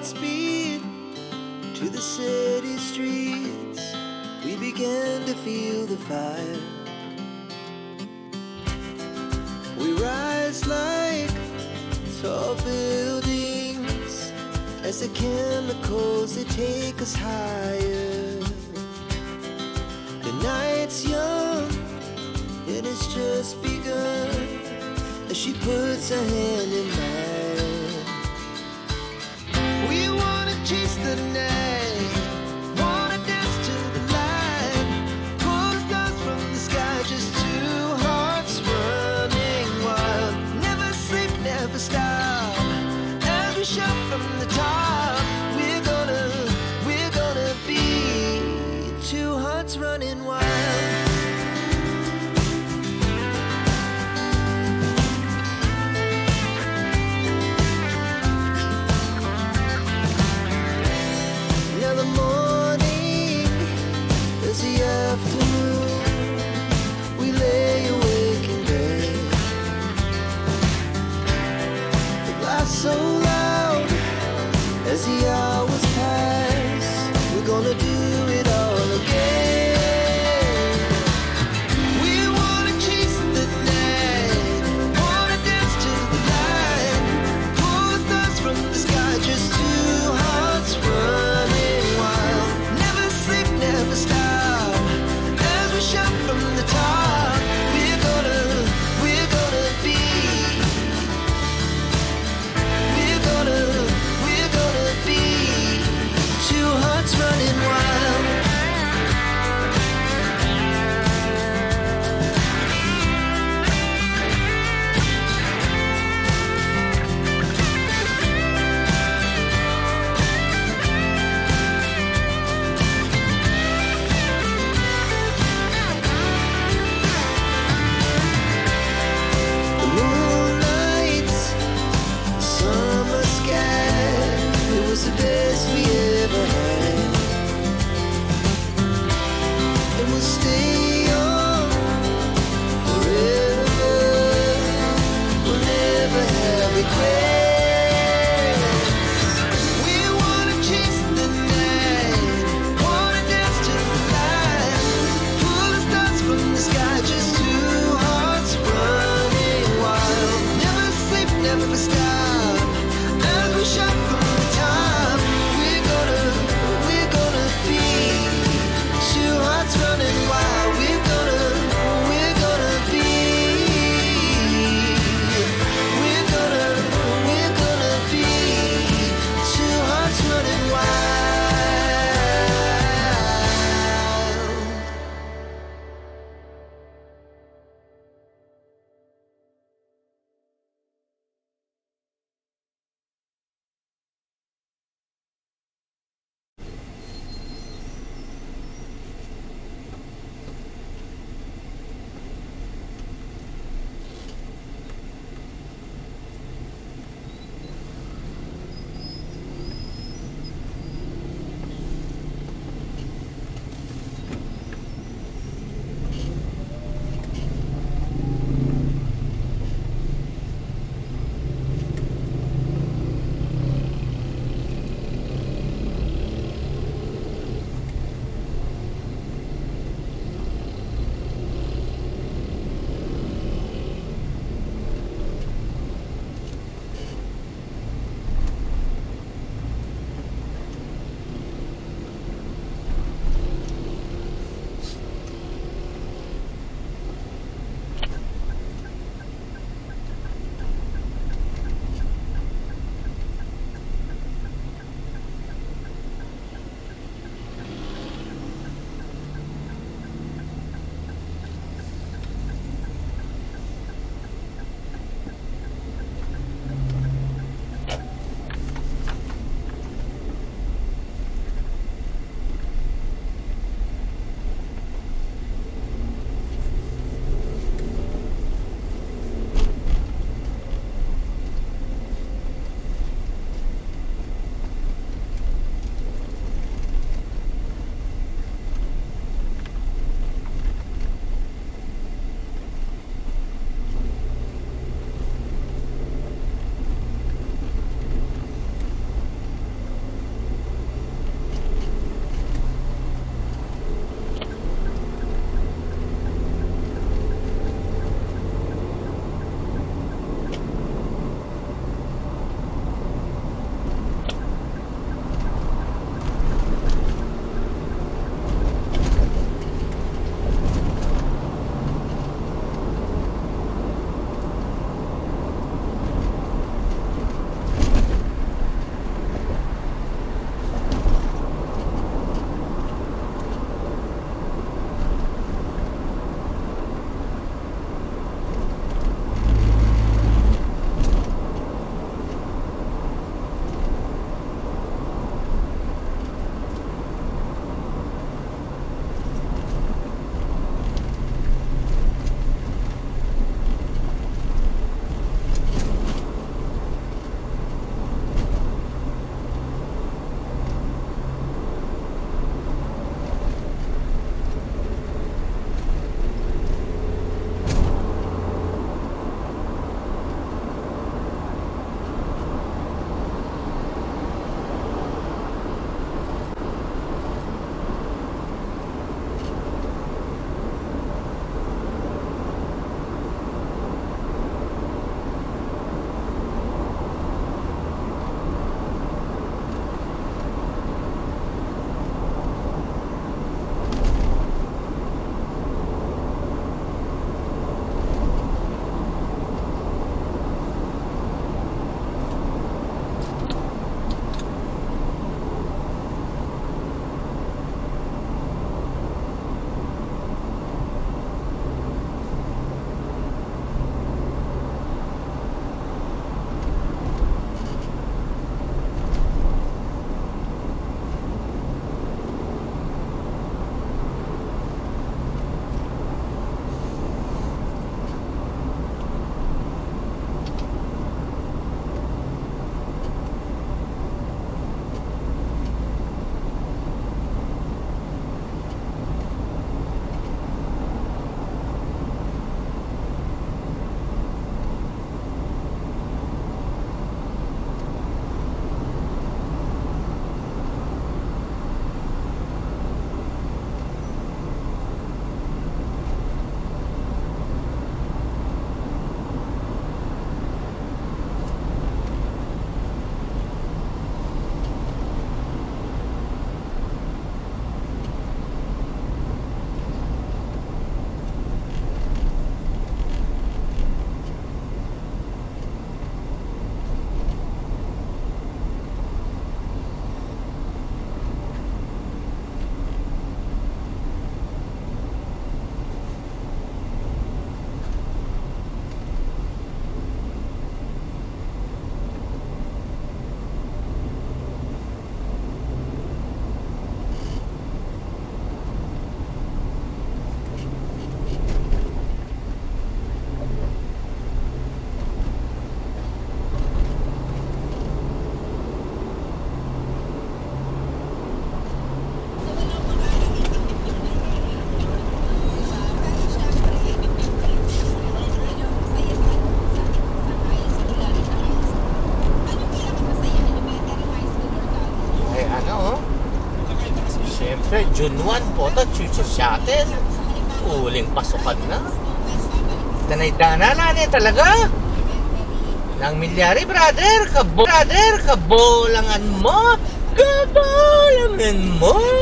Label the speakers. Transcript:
Speaker 1: Godspeed to the city streets. We began to feel the fire. We rise like tall buildings as the chemicals, they take us higher. The night's young and it's just begun as she puts her hand in mine. We wanna chase the night, wanna dance to the light, pull the stars from the sky, just two hearts running wild. Never sleep, never stop, as we shout from the top. We're gonna be two hearts running wild. Now the morning is the afternoon. We lay awake in bed. The laugh so loud as the hours pass. We're gonna do it all again. We wanna chase the night, wanna dance to the light, pull the stars from the sky, just two hearts running wild. Never sleep, never stop, as we shout from the top. We're gonna be, we're gonna be two hearts running wild. The moonlight, summer sky, it was the best we ever had. And we'll stay on forever. We'll never have regrets. We wanna chase the night, wanna dance to the light, pull the stars from the sky, just two hearts running wild. Never sleep, never stop, as we shout from the top. We're gonna be two hearts running wild. We're gonna be, we're gonna be two hearts running wild.
Speaker 2: Siyempre, June 1 po ito, Chuchu Shuttle. Uling pasukan na. Danay-dana na talaga. Nang milyari, brother, kabolangan mo. Kabolangan mo.